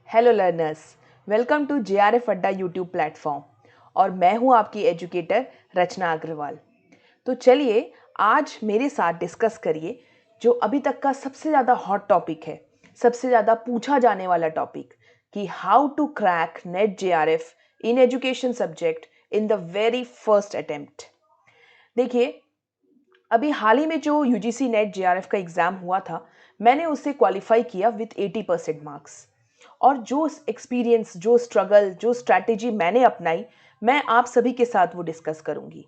Hello learners, welcome to JRF Adda YouTube platform और मैं हूं आपकी एजुकेटर रचना अग्रवाल। तो चलिए आज मेरे साथ डिस्कस करिए जो अभी तक का सबसे ज़्यादा हॉट टॉपिक है, सबसे ज़्यादा पूछा जाने वाला टॉपिक कि how to crack NET JRF in education subject in the very first attempt. देखिए, अभी हाल ही में जो UGC नेट JRF का एग्ज़ाम हुआ था, मैंने उससे क्वालिफाई किया विथ 80% मार्क्स। और जो एक्सपीरियंस, जो स्ट्रगल, जो स्ट्रैटेजी मैंने अपनाई, मैं आप सभी के साथ वो डिस्कस करूंगी।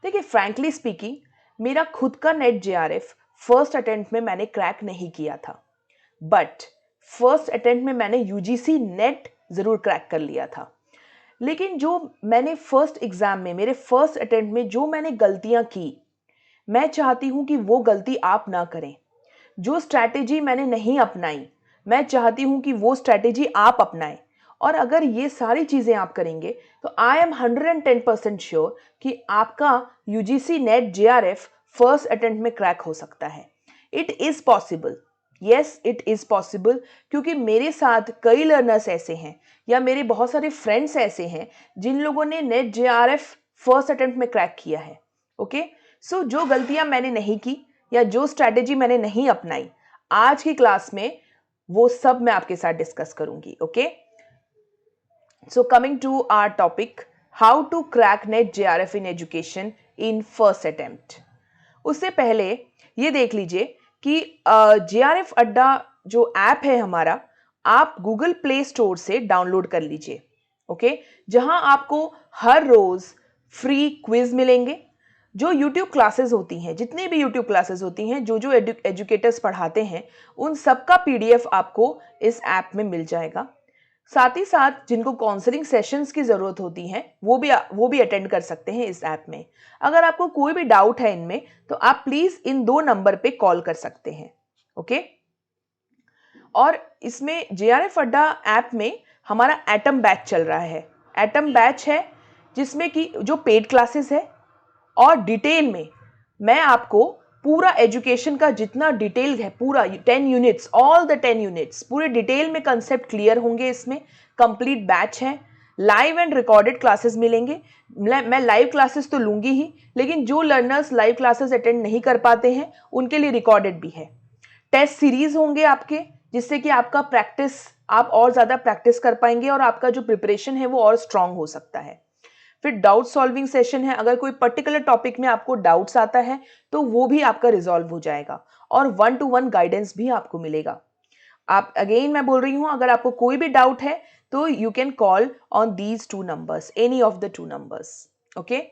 देखिए, फ्रैंकली स्पीकिंग, मेरा खुद का नेट JRF फर्स्ट अटेम्प्ट में मैंने क्रैक नहीं किया था, बट फर्स्ट अटेम्प्ट में मैंने UGC नेट ज़रूर क्रैक कर लिया था। लेकिन जो मैंने फर्स्ट एग्ज़ाम में, मेरे फर्स्ट अटेम्प्ट में जो मैंने गलतियां की, मैं चाहती हूं कि वो गलती आप ना करें। जो स्ट्रैटेजी मैंने नहीं अपनाई, मैं चाहती हूं कि वो स्ट्रैटेजी आप अपनाएं। और अगर ये सारी चीज़ें आप करेंगे तो आई एम 110% श्योर कि आपका UGC NET JRF first attempt में क्रैक हो सकता है। It is possible, yes it is possible, क्योंकि मेरे साथ कई लर्नर्स ऐसे हैं या मेरे बहुत सारे फ्रेंड्स ऐसे हैं जिन लोगों ने नेट JRF फर्स्ट अटेम्प्ट में क्रैक किया है। ओके, सो जो गलतियां मैंने नहीं की या जो स्ट्रैटेजी मैंने नहीं अपनाई, आज की क्लास में वो सब मैं आपके साथ डिस्कस करूंगी। Okay, so coming to our topic, how to crack NET JRF in education in first attempt. उससे पहले ये देख लीजिए कि JRF अड्डा जो ऐप है हमारा, आप गूगल प्ले स्टोर से डाउनलोड कर लीजिए। ओके, जहां आपको हर रोज फ्री क्विज मिलेंगे। जो YouTube क्लासेस होती हैं, जितनी भी YouTube क्लासेस होती हैं, जो एजुकेटर्स पढ़ाते हैं, उन सब का PDF आपको इस ऐप में मिल जाएगा। साथ ही साथ जिनको काउंसलिंग सेशंस की ज़रूरत होती है, वो भी अटेंड कर सकते हैं इस ऐप में। अगर आपको कोई भी डाउट है इनमें, तो आप प्लीज़ इन 2 नंबर पे कॉल कर सकते हैं। ओके, और इसमें JRF अड्डा ऐप में हमारा एटम बैच चल रहा है। एटम बैच है जिसमें कि जो पेड क्लासेस है, और डिटेल में मैं आपको पूरा एजुकेशन का जितना डिटेल है, पूरा 10 यूनिट्स, ऑल द 10 यूनिट्स पूरे डिटेल में कंसेप्ट क्लियर होंगे। इसमें कंप्लीट बैच है, लाइव एंड रिकॉर्डेड क्लासेस मिलेंगे। मैं लाइव क्लासेस तो लूंगी ही, लेकिन जो लर्नर्स लाइव क्लासेस अटेंड नहीं कर पाते हैं उनके लिए रिकॉर्डेड भी है। टेस्ट सीरीज होंगे आपके, जिससे कि आपका प्रैक्टिस, आप और ज़्यादा प्रैक्टिस कर पाएंगे और आपका जो प्रिपरेशन है वो और स्ट्रांग हो सकता है। फिर डाउट सॉल्विंग सेशन है, अगर कोई पर्टिकुलर टॉपिक में आपको डाउट्स आता है तो वो भी आपका रिजॉल्व हो जाएगा, और 1-to-1 गाइडेंस भी आपको मिलेगा। आप, अगेन मैं बोल रही हूं, अगर आपको कोई भी डाउट है तो you can call on these 2 numbers, any of the 2 numbers. Okay,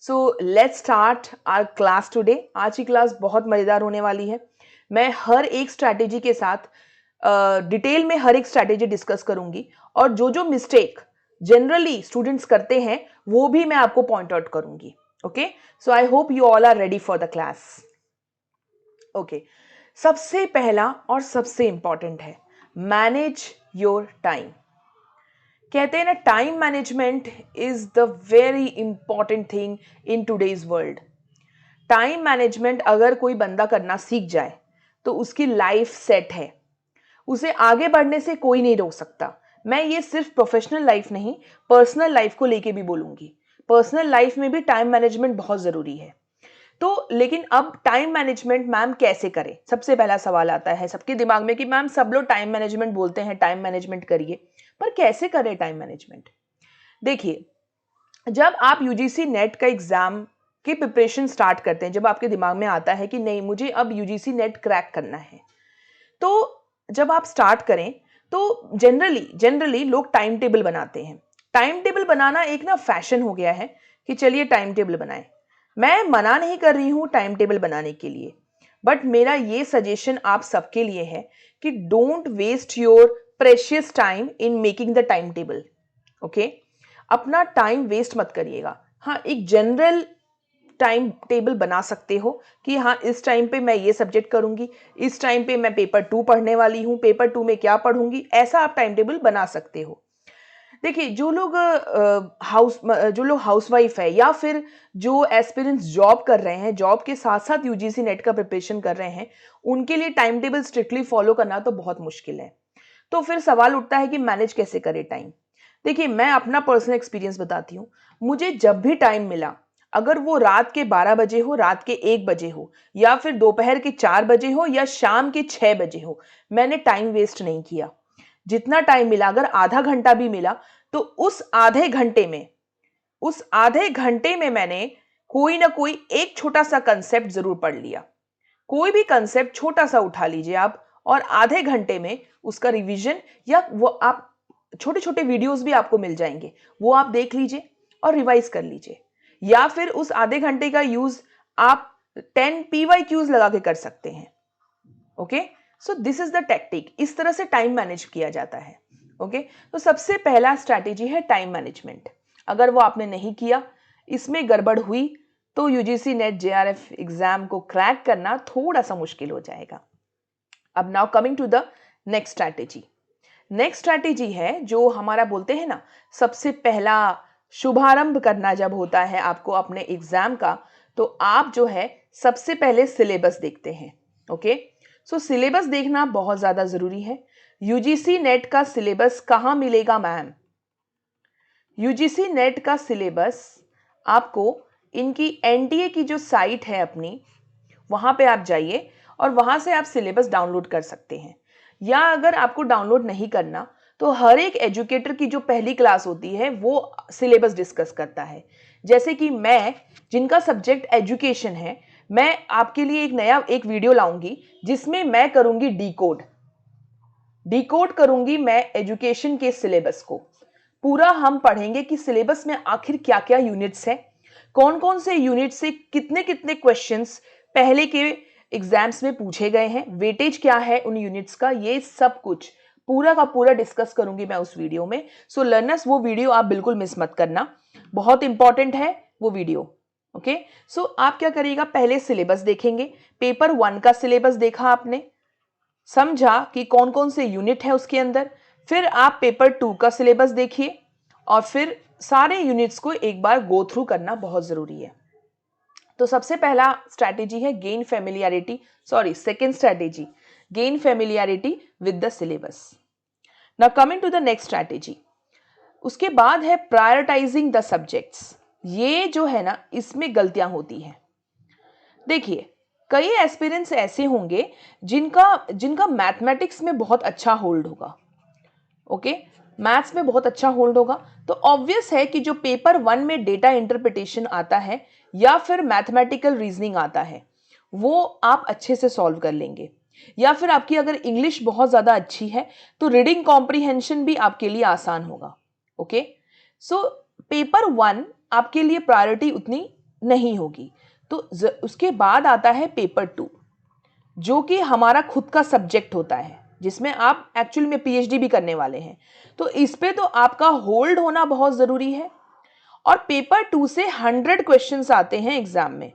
so let's start our class today. आज की क्लास बहुत मजेदार होने वाली है। मैं हर एक स्ट्रैटेजी के साथ डिटेल में हर एक स्ट्रैटेजी डिस्कस करूंगी, और जो मिस्टेक जनरली स्टूडेंट्स करते हैं वो भी मैं आपको पॉइंट आउट करूंगी। Okay, so I hope you all are ready for the class. Okay, सबसे पहला और सबसे इंपॉर्टेंट है मैनेज योर टाइम। कहते हैं ना, time management is the very important thing in today's world. Time management अगर कोई बंदा करना सीख जाए तो उसकी लाइफ सेट है, उसे आगे बढ़ने से कोई नहीं रोक सकता। मैं ये सिर्फ प्रोफेशनल लाइफ नहीं, पर्सनल लाइफ को लेके भी बोलूंगी। पर्सनल लाइफ में भी टाइम मैनेजमेंट बहुत ज़रूरी है। तो लेकिन अब टाइम मैनेजमेंट मैम कैसे करें, सबसे पहला सवाल आता है सबके दिमाग में कि मैम सब लोग टाइम मैनेजमेंट बोलते हैं, टाइम मैनेजमेंट करिए, पर कैसे करें टाइम मैनेजमेंट। देखिए, जब आप UGC नेट का एग्ज़ाम की प्रिपरेशन स्टार्ट करते हैं, जब आपके दिमाग में आता है कि नहीं मुझे अब UGC नेट क्रैक करना है, तो जब आप स्टार्ट करें तो जनरली लोग टाइम टेबल बनाते हैं। टाइम टेबल बनाना एक ना फैशन हो गया है कि चलिए टाइम टेबल बनाएं। मैं मना नहीं कर रही हूं टाइम टेबल बनाने के लिए, बट मेरा ये सजेशन आप सबके लिए है कि don't waste your precious time in making the time table. Okay, अपना टाइम वेस्ट मत करिएगा। हाँ, एक जनरल टाइम टेबल बना सकते हो कि हाँ इस टाइम पे मैं ये सब्जेक्ट करूंगी, इस टाइम पे मैं पेपर 2 पढ़ने वाली हूँ, पेपर 2 में क्या पढ़ूंगी, ऐसा आप टाइम टेबल बना सकते हो। देखिए, जो लोग हाउसवाइफ है या फिर जो एस्पिरेंट्स जॉब कर रहे हैं, जॉब के साथ साथ UGC नेट का प्रिपरेशन कर रहे हैं, उनके लिए टाइम टेबल स्ट्रिक्टली फॉलो करना तो बहुत मुश्किल है। तो फिर सवाल उठता है कि मैनेज कैसे करें टाइम। देखिए, मैं अपना पर्सनल एक्सपीरियंस बताती हूँ। मुझे जब भी टाइम मिला, अगर वो रात के 12 बजे हो, रात के 1 बजे हो, या फिर दोपहर के 4 बजे हो, या शाम के 6 बजे हो, मैंने टाइम वेस्ट नहीं किया। जितना टाइम मिला, अगर आधा घंटा भी मिला, तो उस आधे घंटे में मैंने कोई ना कोई एक छोटा सा कंसेप्ट जरूर पढ़ लिया। कोई भी कंसेप्ट छोटा सा उठा लीजिए आप, और आधे घंटे में उसका रिवीजन, या वो आप छोटे छोटे वीडियोस भी आपको मिल जाएंगे, वो आप देख लीजिए और रिवाइज कर लीजिए। या फिर उस आधे घंटे का यूज आप 10 PYQs लगा के कर सकते हैं। Okay, so this is the tactic. इस तरह से टाइम मैनेज किया जाता है। ओके, तो सबसे पहला स्ट्रैटेजी है टाइम मैनेजमेंट। अगर वो आपने नहीं किया, इसमें गड़बड़ हुई, तो यूजीसी नेट JRF एग्जाम को क्रैक करना थोड़ा सा मुश्किल हो जाएगा। अब now coming to the next strategy. Next strategy है जो हमारा बोलते हैं ना, सबसे पहला शुभारंभ करना जब होता है आपको अपने एग्जाम का, तो आप जो है सबसे पहले सिलेबस देखते हैं। ओके, सो सिलेबस देखना बहुत ज्यादा जरूरी है। यूजीसी नेट का सिलेबस कहां मिलेगा मैम? यूजीसी नेट का सिलेबस आपको इनकी एनटीए की जो साइट है अपनी, वहां पे आप जाइए और वहां से आप सिलेबस डाउनलोड कर सकते हैं। या अगर आपको डाउनलोड नहीं करना, तो हर एक एजुकेटर की जो पहली क्लास होती है वो सिलेबस डिस्कस करता है। जैसे कि मैं, जिनका सब्जेक्ट एजुकेशन है, मैं आपके लिए एक वीडियो लाऊंगी जिसमें मैं करूंगी डिकोड करूंगी मैं एजुकेशन के सिलेबस को। पूरा हम पढ़ेंगे कि सिलेबस में आखिर क्या क्या यूनिट्स हैं, कौन कौन से यूनिट से कितने कितने क्वेश्चंस पहले के एग्जाम्स में पूछे गए हैं, वेटेज क्या है उन यूनिट्स का, ये सब कुछ पूरा का पूरा डिस्कस करूंगी मैं उस वीडियो में। सो लर्नर्स, वो वीडियो आप बिल्कुल मिस मत करना, बहुत इंपॉर्टेंट है वो वीडियो। ओके, सो आप क्या करिएगा, पहले सिलेबस देखेंगे। पेपर 1 का सिलेबस देखा आपने, समझा कि कौन कौन से यूनिट है उसके अंदर। फिर आप पेपर 2 का सिलेबस देखिए, और फिर सारे यूनिट्स को एक बार गो थ्रू करना बहुत जरूरी है। तो सबसे पहला स्ट्रैटेजी है gain familiarity, second strategy, gain familiarity with the syllabus. Now coming to the next strategy, उसके बाद है प्रायोरिटाइजिंग द सब्जेक्ट्स। ये जो है ना, इसमें गलतियां होती हैं। देखिए, कई एस्पिरेंट्स ऐसे होंगे जिनका मैथमेटिक्स में बहुत अच्छा होल्ड होगा। ओके, मैथ्स में बहुत अच्छा होल्ड होगा, तो ऑब्वियस है कि जो पेपर 1 में डेटा इंटरप्रिटेशन आता है या फिर मैथमेटिकल रीजनिंग आता है, वो आप अच्छे से सॉल्व कर लेंगे। या फिर आपकी अगर इंग्लिश बहुत ज्यादा अच्छी है, तो रीडिंग कॉम्प्रिहेंशन भी आपके लिए आसान होगा। ओके, सो पेपर 1 आपके लिए प्रायोरिटी उतनी नहीं होगी। तो उसके बाद आता है पेपर 2, जो कि हमारा खुद का सब्जेक्ट होता है, जिसमें आप एक्चुअल में पीएचडी भी करने वाले हैं। तो इस पे तो आपका होल्ड होना बहुत जरूरी है। और पेपर 2 से 100 क्वेश्चंस आते हैं एग्जाम में,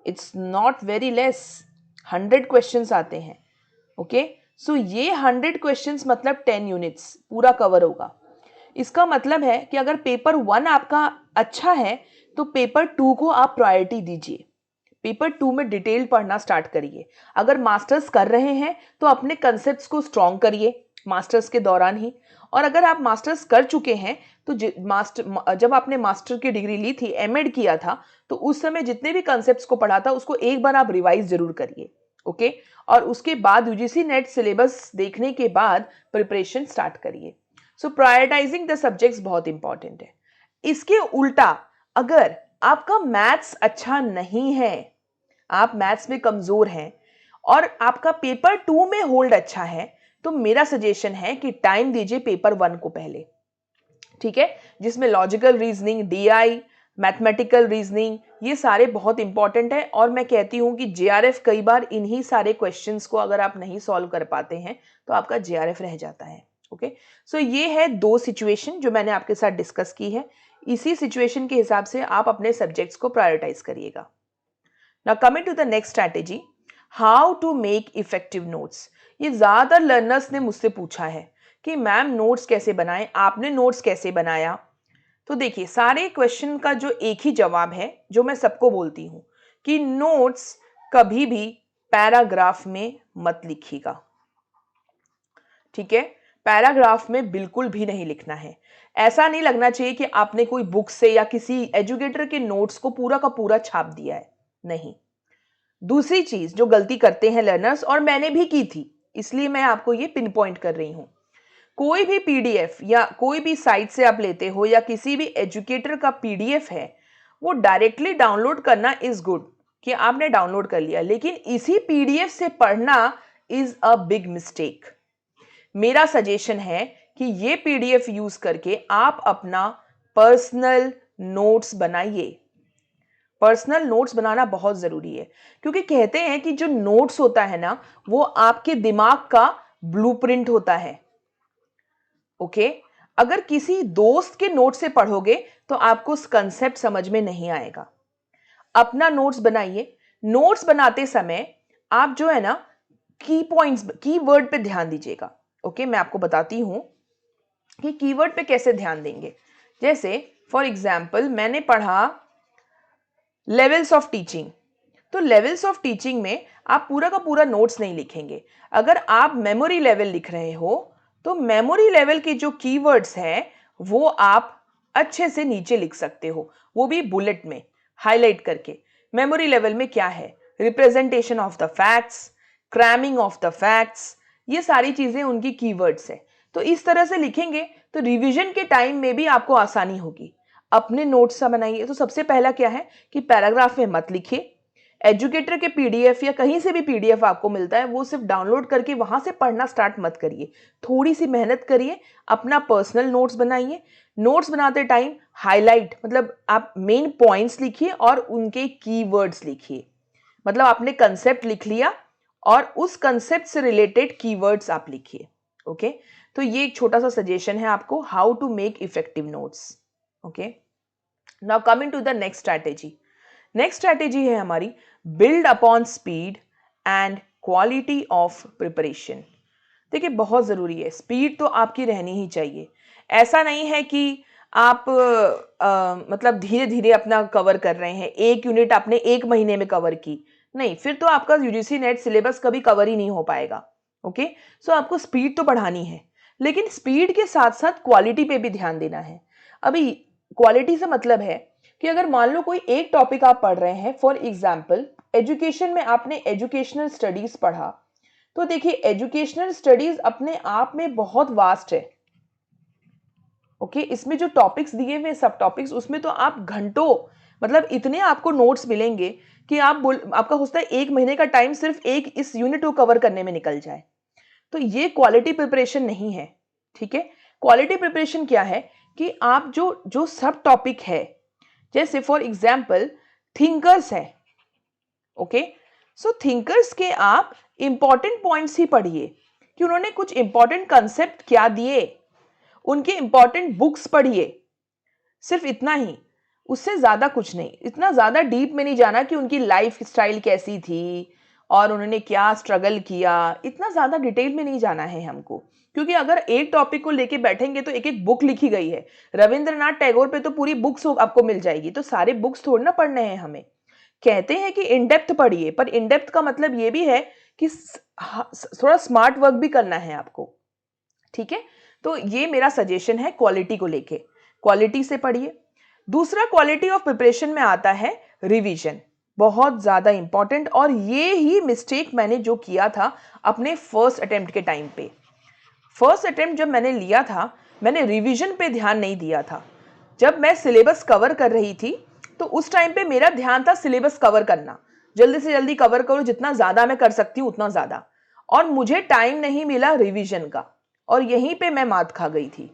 it's not very less, 100 questions आते हैं। ओके, सो ये 100 क्वेश्चंस मतलब 10 यूनिट्स पूरा कवर होगा। इसका मतलब है कि अगर पेपर 1 आपका अच्छा है, तो पेपर 2 को आप प्रायोरिटी दीजिए। पेपर 2 में डिटेल पढ़ना स्टार्ट करिए। अगर मास्टर्स कर रहे हैं, तो अपने कंसेप्ट्स को स्ट्रॉन्ग करिए मास्टर्स के दौरान ही। और अगर आप मास्टर्स कर चुके हैं, तो जब आपने मास्टर की डिग्री ली थी, एमएड किया था, तो उस समय जितने भी कंसेप्ट्स को पढ़ा था, उसको एक बार आप रिवाइज जरूर करिए। ओके, और उसके बाद यूजीसी नेट सिलेबस देखने के बाद प्रिपरेशन स्टार्ट करिए। सो प्रायोरिटाइजिंग द सब्जेक्ट्स बहुत इंपॉर्टेंट है। इसके उल्टा, अगर आपका मैथ्स अच्छा नहीं है, आप मैथ्स में कमजोर हैं, और आपका पेपर 2 में होल्ड अच्छा है, तो मेरा सजेशन है कि टाइम दीजिए पेपर 1 को पहले। ठीक है, जिसमें logical reasoning, DI, mathematical reasoning, ये सारे बहुत इंपॉर्टेंट है। और मैं कहती हूं कि जेआरएफ कई बार इन्हीं सारे क्वेश्चंस को अगर आप नहीं सॉल्व कर पाते हैं, तो आपका जेआरएफ रह जाता है। ओके, सो ये है 2 सिचुएशन जो मैंने आपके साथ डिस्कस की है। इसी सिचुएशन के हिसाब से आप अपने सब्जेक्ट्स को प्रायोरिटाइज करिएगा। Now coming to the next strategy, how to make effective notes। ये ज्यादातर लर्नर्स ने मुझसे पूछा है कि मैम नोट्स कैसे बनाएं, आपने नोट्स कैसे बनाया। तो देखिए, सारे क्वेश्चन का जो एक ही जवाब है, जो मैं सबको बोलती हूं, कि नोट्स कभी भी पैराग्राफ में मत लिखिएगा। ठीक है, पैराग्राफ में बिल्कुल भी नहीं लिखना है। ऐसा नहीं लगना चाहिए कि आपने कोई बुक से या किसी एजुकेटर के नोट्स को पूरा का पूरा छाप दिया है, नहीं। दूसरी चीज जो गलती करते हैं लर्नर्स, और मैंने भी की थी, इसलिए मैं आपको ये पिन पॉइंट कर रही हूं, कोई भी पीडीएफ या कोई भी साइट से आप लेते हो या किसी भी एजुकेटर का पीडीएफ है, वो डायरेक्टली डाउनलोड करना इज गुड कि आपने डाउनलोड कर लिया, लेकिन इसी पीडीएफ से पढ़ना इज अ बिग मिस्टेक। मेरा सजेशन है कि ये पीडीएफ यूज करके आप अपना पर्सनल नोट्स बनाइए। पर्सनल नोट्स बनाना बहुत जरूरी है, क्योंकि कहते हैं कि जो नोट्स होता है ना, वो आपके दिमाग का ब्लूप्रिंट होता है। ओके, अगर किसी दोस्त के नोट से पढ़ोगे तो आपको कंसेप्ट समझ में नहीं आएगा। अपना नोट्स बनाइए। नोट्स बनाते समय आप जो है ना, की पॉइंट्स, कीवर्ड पे ध्यान दीजिएगा। ओके, मैं आपको बताती हूं कि कीवर्ड पे कैसे ध्यान देंगे। जैसे फॉर एग्जाम्पल मैंने पढ़ा लेवल्स ऑफ टीचिंग, तो लेवल्स ऑफ टीचिंग में आप पूरा का पूरा नोट्स नहीं लिखेंगे। अगर आप मेमोरी लेवल लिख रहे हो तो मेमोरी लेवल के जो कीवर्ड्स हैं वो आप अच्छे से नीचे लिख सकते हो, वो भी बुलेट में हाईलाइट करके। मेमोरी लेवल में क्या है, representation of the facts, cramming of the facts, ये सारी चीजें उनकी कीवर्ड्स है। तो इस तरह से लिखेंगे तो रिवीजन के टाइम में भी आपको आसानी होगी। अपने नोट्स सा बनाइए। तो सबसे पहला क्या है कि पैराग्राफ में मत लिखिए। एजुकेटर के पीडीएफ या कहीं से भी पीडीएफ आपको मिलता है, वो सिर्फ डाउनलोड करके वहां से पढ़ना स्टार्ट मत करिए। थोड़ी सी मेहनत करिए, अपना पर्सनल नोट्स बनाइए। नोट्स बनाते टाइम हाईलाइट, मतलब आप मेन पॉइंट्स लिखिए और उनके कीवर्ड्स लिखिए। मतलब आपने कंसेप्ट लिख लिया और उस कंसेप्ट से रिलेटेड कीवर्ड्स आप लिखिए। ओके, तो ये एक छोटा सा सजेशन है आपको, how to make effective notes. Okay, now coming to the next strategy. Next strategy है हमारी build upon speed and quality of preparation. देखिए, बहुत ज़रूरी है, स्पीड तो आपकी रहनी ही चाहिए। ऐसा नहीं है कि आप मतलब धीरे धीरे अपना कवर कर रहे हैं, एक यूनिट आपने एक महीने में कवर की, नहीं, फिर तो आपका यूजीसी नेट सिलेबस कभी कवर ही नहीं हो पाएगा। ओके, सो आपको स्पीड तो बढ़ानी है, लेकिन स्पीड के साथ साथ क्वालिटी पे भी ध्यान देना है। अभी क्वालिटी से मतलब है कि अगर मान लो कोई एक टॉपिक आप पढ़ रहे हैं, फॉर एग्जाम्पल एजुकेशन में आपने एजुकेशनल स्टडीज पढ़ा, तो देखिए एजुकेशनल स्टडीज अपने आप में बहुत वास्ट है। ओके, इसमें जो टॉपिक्स दिए हुए सब टॉपिक्स, उसमें तो आप घंटों, मतलब इतने आपको नोट्स मिलेंगे कि आपका हो सकता है एक महीने का टाइम सिर्फ एक इस यूनिट को कवर करने में निकल जाए। तो ये क्वालिटी प्रिपरेशन नहीं है। ठीक है, क्वालिटी प्रिपरेशन क्या है कि आप जो जो सब टॉपिक है, जैसे फॉर एग्जाम्पल थिंकर्स है। ओके, सो थिंकर्स के आप इंपॉर्टेंट पॉइंट्स ही पढ़िए कि उन्होंने कुछ इंपॉर्टेंट कंसेप्ट क्या दिए, उनके इंपॉर्टेंट बुक्स पढ़िए, सिर्फ इतना ही, उससे ज्यादा कुछ नहीं। इतना ज्यादा डीप में नहीं जाना कि उनकी लाइफ स्टाइल कैसी थी और उन्होंने क्या स्ट्रगल किया, इतना ज्यादा डिटेल में नहीं जाना है हमको। क्योंकि अगर एक टॉपिक को लेके बैठेंगे तो एक एक बुक लिखी गई है, रविंद्रनाथ टैगोर पे तो पूरी बुक्स आपको मिल जाएगी, तो सारे बुक्स थोड़ी ना पढ़ने हैं हमें। कहते हैं कि इन डेप्थ पढ़िए, पर इन डेप्थ का मतलब ये भी है कि थोड़ा स्मार्ट वर्क भी करना है आपको। ठीक है, तो ये मेरा सजेशन है क्वालिटी को लेके, क्वालिटी से पढ़िए। दूसरा क्वालिटी ऑफ प्रिपरेशन में आता है रिवीजन, बहुत ज्यादा इंपॉर्टेंट, और ये ही मिस्टेक मैंने जो किया था अपने फर्स्ट अटेम्प्ट के टाइम पे। फर्स्ट अटेम्प्ट जब मैंने लिया था, मैंने रिवीजन पे ध्यान नहीं दिया था। जब मैं सिलेबस कवर कर रही थी तो उस टाइम पे मेरा ध्यान था सिलेबस कवर करना, जल्दी से जल्दी कवर करो, जितना ज्यादा मैं कर सकती हूँ उतना ज्यादा, और मुझे टाइम नहीं मिला रिवीजन का, और यहीं पे मैं मात खा गई थी।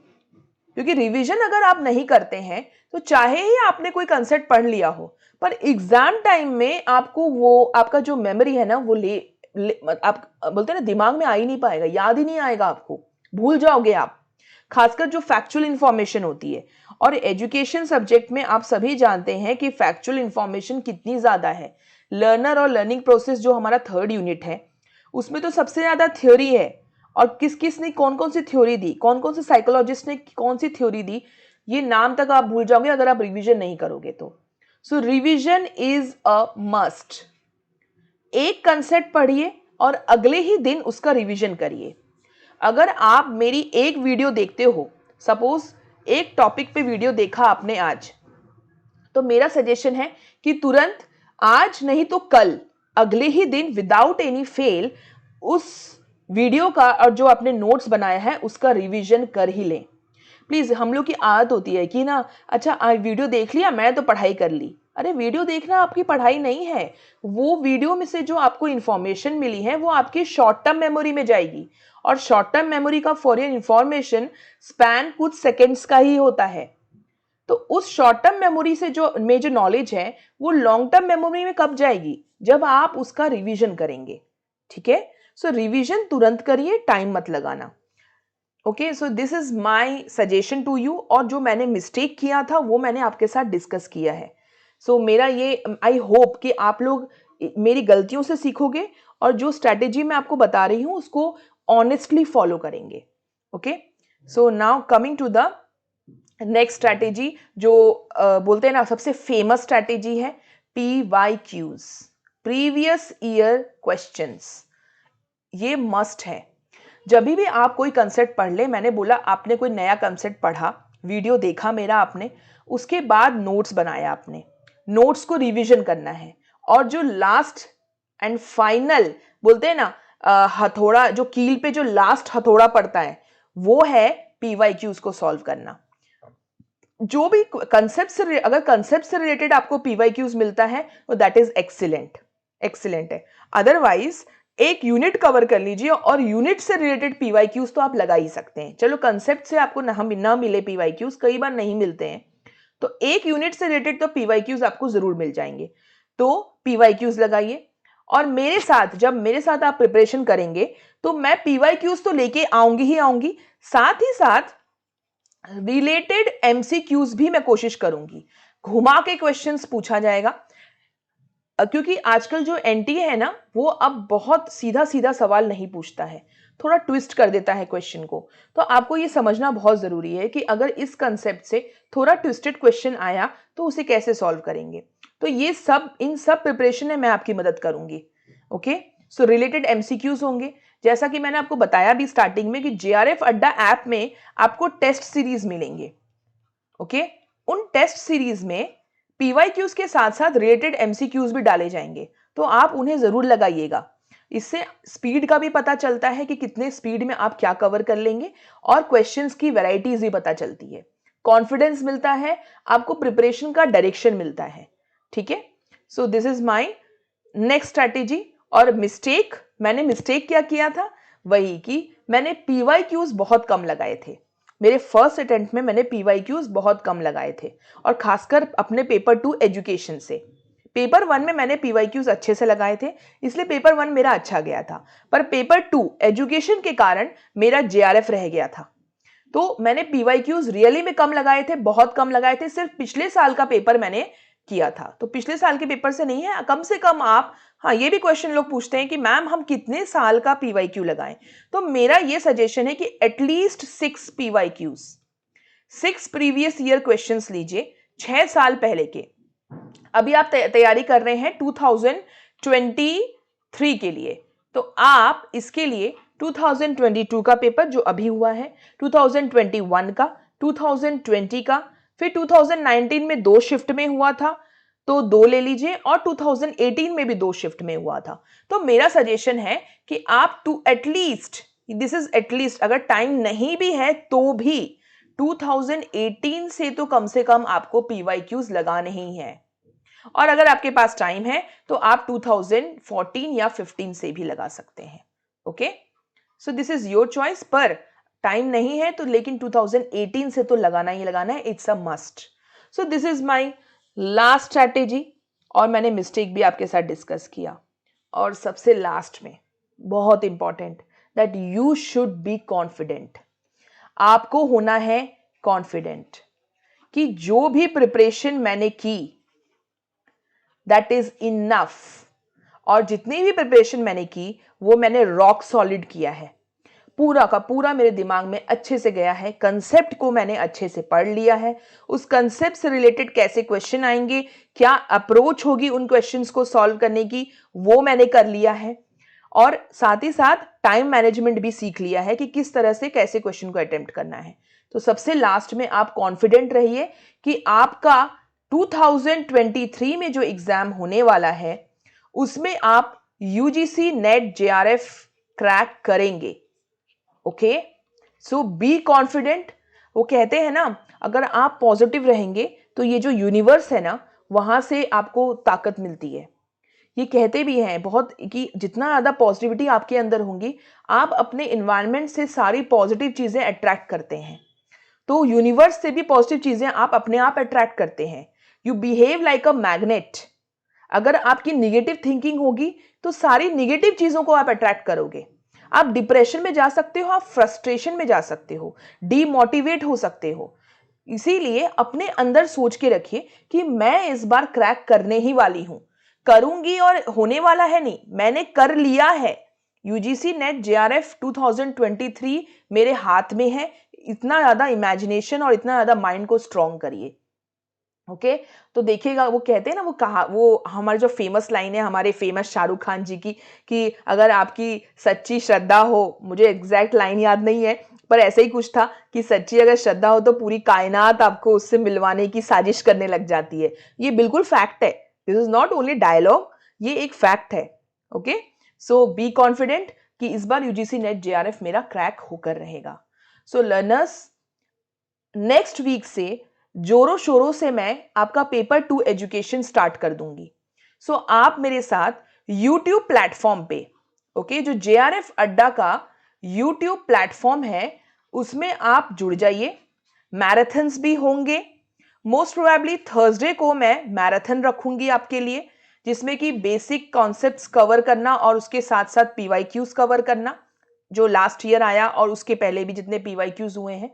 क्योंकि रिवीजन अगर आप नहीं करते हैं तो चाहे ही आपने कोई कंसेप्ट पढ़ लिया हो, पर एग्जाम टाइम में आपको वो आपका जो मेमोरी है ना, वो आप बोलते हैं ना, दिमाग में आ ही नहीं पाएगा, याद ही नहीं आएगा, आपको भूल जाओगे आप, खासकर जो फैक्चुअल इंफॉर्मेशन होती है। और एजुकेशन सब्जेक्ट में आप सभी जानते हैं कि फैक्चुअल इंफॉर्मेशन कितनी ज्यादा है। लर्नर और लर्निंग प्रोसेस जो हमारा थर्ड यूनिट है, उसमें तो सबसे ज्यादा थ्योरी है, और किस किस ने कौन कौन सी थ्योरी दी, कौन कौन से साइकोलॉजिस्ट ने कौन सी थ्योरी दी, ये नाम तक आप भूल जाओगे अगर आप रिवीजन नहीं करोगे तो। सो रिवीजन इज अ मस्ट। एक कंसेप्ट पढ़िए और अगले ही दिन उसका रिवीजन करिए। अगर आप मेरी एक वीडियो देखते हो, सपोज एक टॉपिक पे वीडियो देखा आपने आज, तो मेरा सजेशन है कि तुरंत आज नहीं तो कल, अगले ही दिन विदाउट एनी फेल उस वीडियो का और जो आपने नोट्स बनाया है उसका रिवीजन कर ही लें। प्लीज, हम लोग की आदत होती है कि ना, अच्छा वीडियो देख लिया, मैं तो पढ़ाई कर ली। अरे वीडियो देखना आपकी पढ़ाई नहीं है। वो वीडियो में से जो आपको इंफॉर्मेशन मिली है वो आपकी शॉर्ट टर्म मेमोरी में जाएगी, और शॉर्ट टर्म मेमोरी का फॉर योर इंफॉर्मेशन स्पैन कुछ सेकेंड्स का ही होता है। तो उस शॉर्ट टर्म मेमोरी से जो नॉलेज है वो लॉन्ग टर्म मेमोरी में कब जाएगी? जब आप उसका रिवीजन करेंगे। ठीक है, सो रिवीजन तुरंत करिए, टाइम मत लगाना। Okay, so this is my suggestion to you. और जो मैंने मिस्टेक किया था वो मैंने आपके साथ डिस्कस किया है। सो मेरा ये आई होप कि आप लोग मेरी गलतियों से सीखोगे और जो स्ट्रैटेजी मैं आपको बता रही हूं उसको ऑनेस्टली फॉलो करेंगे। Okay, so now coming to the next strategy, जो बोलते हैं ना सबसे फेमस स्ट्रैटेजी है PYQs, प्रीवियस ईयर क्वेश्चंस। ये मस्ट है। जब भी आप कोई कंसेप्ट पढ़ ले, मैंने बोला आपने कोई नया कंसेप्ट पढ़ा, वीडियो देखा मेरा आपने, उसके बाद नोट्स बनाया, आपने नोट्स को रिवीजन करना है। और जो लास्ट एंड फाइनल बोलते हैं ना हथौड़ा, जो कील पे जो लास्ट हथौड़ा पड़ता है वो है PYQs को सॉल्व करना। जो भी कंसेप्ट से, अगर कंसेप्ट से रिलेटेड आपको PYQs मिलता है तो दैट इज एक्सीलेंट, एक्सीलेंट है। अदरवाइज एक यूनिट कवर कर लीजिए और यूनिट से रिलेटेड PYQs तो आप लगा ही सकते हैं। चलो कंसेप्ट से आपको ना मिले PYQs, कई बार नहीं मिलते हैं, तो एक यूनिट से रिलेटेड तो PYQs आपको जरूर मिल जाएंगे, तो PYQs लगाइए। और मेरे साथ, जब मेरे साथ आप प्रिपरेशन करेंगे तो मैं PYQs तो लेके आऊंगी ही आऊंगी, साथ ही साथ रिलेटेड MCQs भी मैं कोशिश करूंगी। घुमा के क्वेश्चंस पूछा जाएगा, क्योंकि आजकल जो एनटीए है ना वो अब बहुत सीधा सीधा सवाल नहीं पूछता है, थोड़ा ट्विस्ट कर देता है क्वेश्चन को। तो आपको ये समझना बहुत जरूरी है कि अगर इस कंसेप्ट से थोड़ा ट्विस्टेड क्वेश्चन आया तो उसे कैसे सॉल्व करेंगे। तो ये सब, इन सब प्रिपरेशन में मैं आपकी मदद करूंगी। ओके, सो रिलेटेड MCQs होंगे, जैसा कि मैंने आपको बताया भी स्टार्टिंग में कि JRF अड्डा ऐप में आपको टेस्ट सीरीज मिलेंगे। ओके, उन टेस्ट सीरीज में PYQs के साथ साथ रिलेटेड MCQs भी डाले जाएंगे, तो आप उन्हें जरूर लगाइएगा। इससे स्पीड का भी पता चलता है कि कितने स्पीड में आप क्या कवर कर लेंगे, और क्वेश्चंस की वैरायटीज भी पता चलती है, कॉन्फिडेंस मिलता है आपको, प्रिपरेशन का डायरेक्शन मिलता है। ठीक है, सो this is my next strategy. और मैंने मिस्टेक क्या किया था, वही कि मैंने PYQs बहुत कम लगाए थे। मेरे फर्स्ट अटेम्प्ट में मैंने PYQs बहुत कम लगाए थे, और खासकर अपने पेपर 2 एजुकेशन से। पेपर 1 में मैंने PYQs अच्छे से लगाए थे, इसलिए पेपर 1 मेरा अच्छा गया था, पर पेपर 2 एजुकेशन के कारण मेरा JRF रह गया था। तो मैंने PYQs रियली में कम लगाए थे, बहुत कम लगाए थे। सिर्फ पिछले साल का पेपर मैंने किया था, तो पिछले साल के पेपर से नहीं है, कम से कम आप, हाँ ये भी क्वेश्चन लोग पूछते हैं कि मैम हम कितने साल का PYQ लगाएं, तो मेरा ये सजेशन है कि at least 6 PYQs, 6 previous year questions लीजिए, 6 साल पहले के। अभी आप तैयारी कर रहे हैं 2023 के लिए, तो आप इसके लिए 2022 का पेपर जो अभी हुआ है, 2021 का, 2020 का, फिर 2019 में 2 शिफ्ट में हुआ था तो 2 ले लीजिए, और 2018 में भी 2 शिफ्ट में हुआ था। तो मेरा सजेशन है कि आप एटलीस्ट, दिस इज एटलीस्ट, अगर टाइम नहीं भी है तो भी 2018 से तो कम से कम आपको PYQs लगाने ही है। और अगर आपके पास टाइम है तो आप 2014 या 15 से भी लगा सकते हैं। Okay, so this is your choice, पर टाइम नहीं है तो लेकिन 2018 से तो लगाना ही लगाना है, it's a must. So this is my last strategy, और मैंने मिस्टेक भी आपके साथ डिस्कस किया। और सबसे लास्ट में बहुत important, that you should be confident. आपको होना है कॉन्फिडेंट कि जो भी प्रिपरेशन मैंने की दैट इज इनफ, और जितनी भी प्रिपरेशन मैंने की वो मैंने रॉक सॉलिड किया है, पूरा का पूरा मेरे दिमाग में अच्छे से गया है, कंसेप्ट को मैंने अच्छे से पढ़ लिया है, उस कंसेप्ट से रिलेटेड कैसे क्वेश्चन आएंगे, क्या अप्रोच होगी उन क्वेश्चंस को सॉल्व करने की, वो मैंने कर लिया है। और साथ ही साथ टाइम मैनेजमेंट भी सीख लिया है कि किस तरह से कैसे क्वेश्चन को अटेम्प्ट करना है। तो सबसे लास्ट में आप कॉन्फिडेंट रहिए कि आपका 2023 में जो एग्जाम होने वाला है उसमें आप यूजीसी नेट जेआरएफ क्रैक करेंगे। Okay, so be confident. वो कहते हैं ना, अगर आप पॉजिटिव रहेंगे तो ये जो यूनिवर्स है ना, वहां से आपको ताकत मिलती है। ये कहते भी हैं बहुत कि जितना ज़्यादा पॉजिटिविटी आपके अंदर होंगी, आप अपने इन्वायरमेंट से सारी पॉजिटिव चीज़ें अट्रैक्ट करते हैं। तो यूनिवर्स से भी पॉजिटिव चीज़ें आप अपने आप अट्रैक्ट करते हैं। You behave like a magnet. अगर आपकी निगेटिव थिंकिंग होगी तो सारी निगेटिव चीज़ों को आप अट्रैक्ट करोगे। आप डिप्रेशन में जा सकते हो, आप फ्रस्ट्रेशन में जा सकते हो, डीमोटिवेट हो सकते हो। इसीलिए अपने अंदर सोच के रखिए कि मैं इस बार क्रैक करने ही वाली हूं, करूंगी, और होने वाला है नहीं, मैंने कर लिया है। यूजीसी नेट जेआरएफ 2023 मेरे हाथ में है। इतना ज्यादा इमेजिनेशन और इतना ज्यादा माइंड को स्ट्रॉन्ग करिए। ओके, तो देखिएगा, वो कहते हैं ना, वो हमारे जो फेमस लाइन है हमारे फेमस शाहरुख खान जी की, कि अगर आपकी सच्ची श्रद्धा हो, मुझे एग्जैक्ट लाइन याद नहीं है पर ऐसे ही कुछ था कि सच्ची अगर श्रद्धा हो तो पूरी कायनात आपको उससे मिलवाने की साजिश करने लग जाती है। ये बिल्कुल फैक्ट है। This is not only dialogue, ये एक फैक्ट है। ओके, सो बी कॉन्फिडेंट कि इस बार यूजीसी नेट जेआरएफ मेरा क्रैक होकर रहेगा। सो लर्नर्स, नेक्स्ट वीक से जोरों शोरों से मैं आपका पेपर 2 एजुकेशन स्टार्ट कर दूंगी। सो आप मेरे साथ यूट्यूब प्लेटफॉर्म पे, ओके, जो जेआरएफ अड्डा का यूट्यूब प्लेटफॉर्म है उसमें आप जुड़ जाइए। मैराथन्स भी होंगे। मोस्ट प्रोबेबली थर्सडे को मैं मैराथन रखूंगी आपके लिए, जिसमें कि बेसिक कॉन्सेप्ट्स कवर करना और उसके साथ साथ पीवाईक्यूज कवर करना, जो लास्ट ईयर आया और उसके पहले भी जितने पीवाईक्यूज हुए हैं।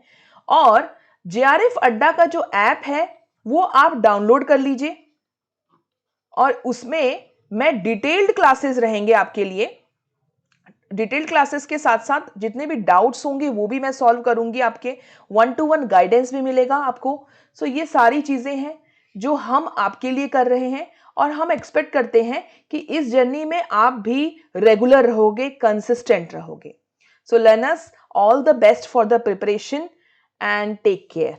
और जेआरएफ अड्डा का जो ऐप है वो आप डाउनलोड कर लीजिए, और उसमें मैं डिटेल्ड क्लासेस रहेंगे आपके लिए। डिटेल्ड क्लासेस के साथ साथ जितने भी डाउट्स होंगे वो भी मैं सॉल्व करूंगी, आपके 1-to-1 गाइडेंस भी मिलेगा आपको। सो ये सारी चीजें हैं जो हम आपके लिए कर रहे हैं, और हम एक्सपेक्ट करते हैं कि इस जर्नी में आप भी रेगुलर रहोगे, कंसिस्टेंट रहोगे। So learners, all the best for the preparation and take care.